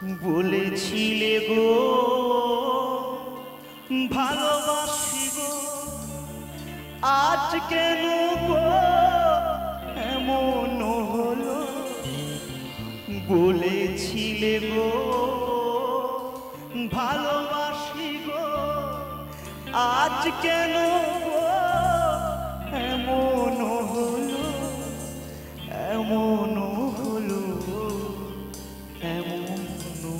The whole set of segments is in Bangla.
বলেছিলে গো ভালোবাসি গো, আজ কেন গো এমন হলো? বলেছিলে গো ভালোবাসি গো, আজ কেন গো এমন হলো? এমন হলো, এমন হলো।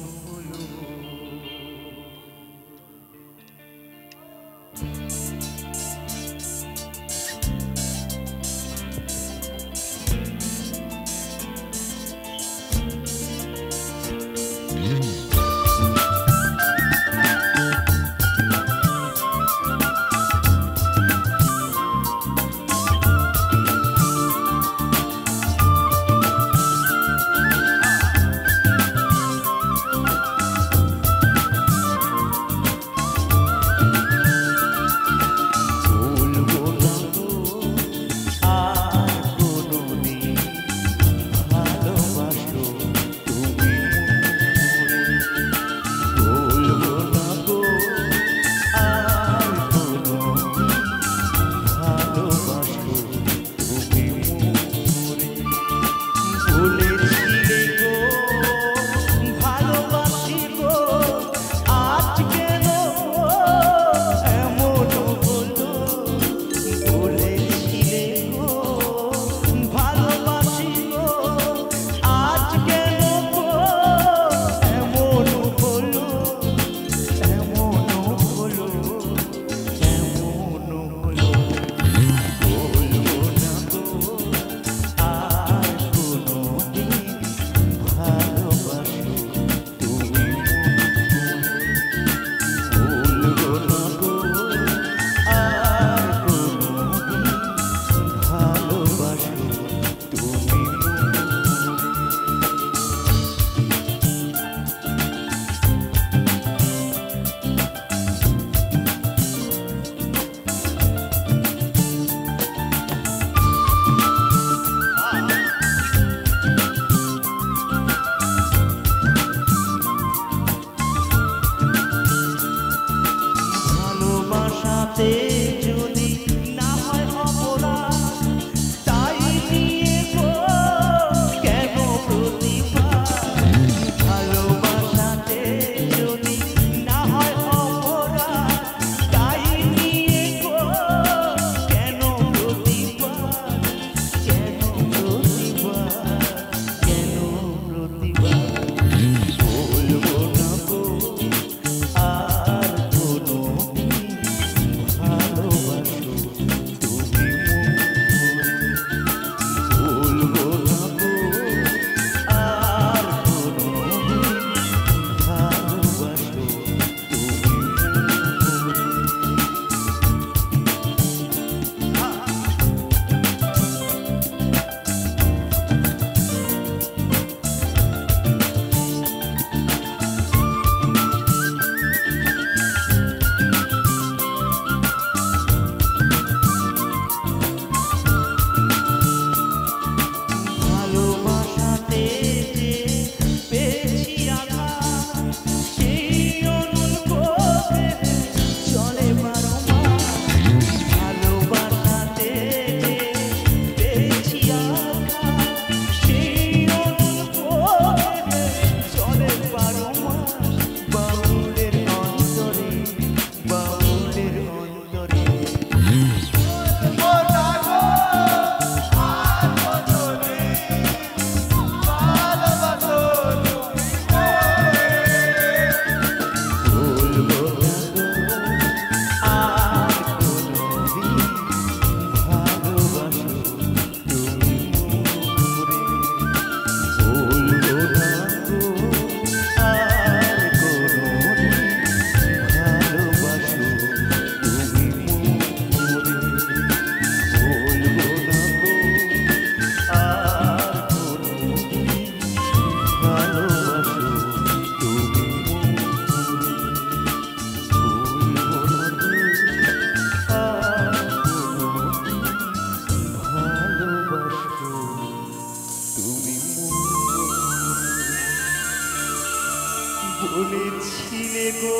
বলেছিলে গো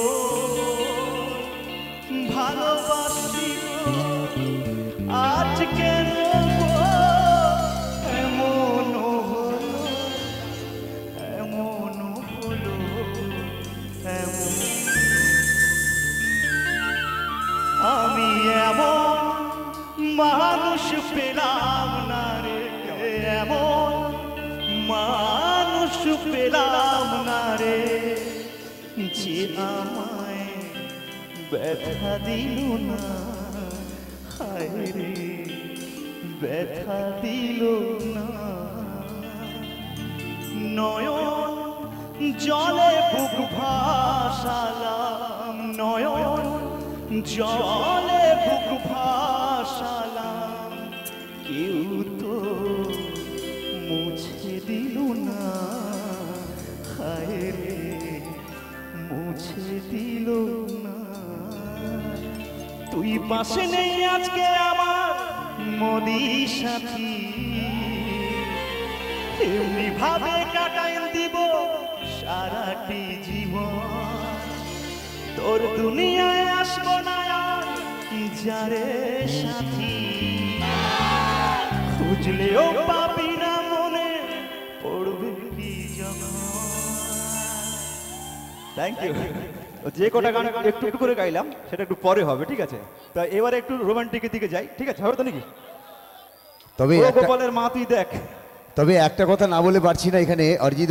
ভালোবাসি গো, আজ কেন গো এমন হলো, এমন হলো, এমন। আমি এমন মানুষ পেলাম না রে, এমন মানুষ পেলাম না রে, যে আমায় ব্যথা দিল না, হায় রে ব্যথা দিল না। নয়ন জলে বুক ভাসালাম, নয়ন জলে বুক ভাসালাম, কেউ তো মুছে দিল না, হায় রে মুছে দিল না। তুই পাশে নেই আজকে আমার মোদি সাথী, এমনি ভাবে কাটাই দিব সারাটি জীবন। তোর দুনিয়ায় আসবো না আর যারে সাথী, খুঁজলেও পাবি না মনে পড়বে কি যখন। Thank you. যে কটা গান একটু একটু করে গাইলাম সেটা একটু পরে হবে, ঠিক আছে? তা এবারে একটু রোমান্টিকের দিকে যাই, ঠিক আছে? হবে তো নাকি? তবে গোপালের মা তুই দেখ। তবে একটা কথা না বলে পারছি না, এখানে অরিজিৎ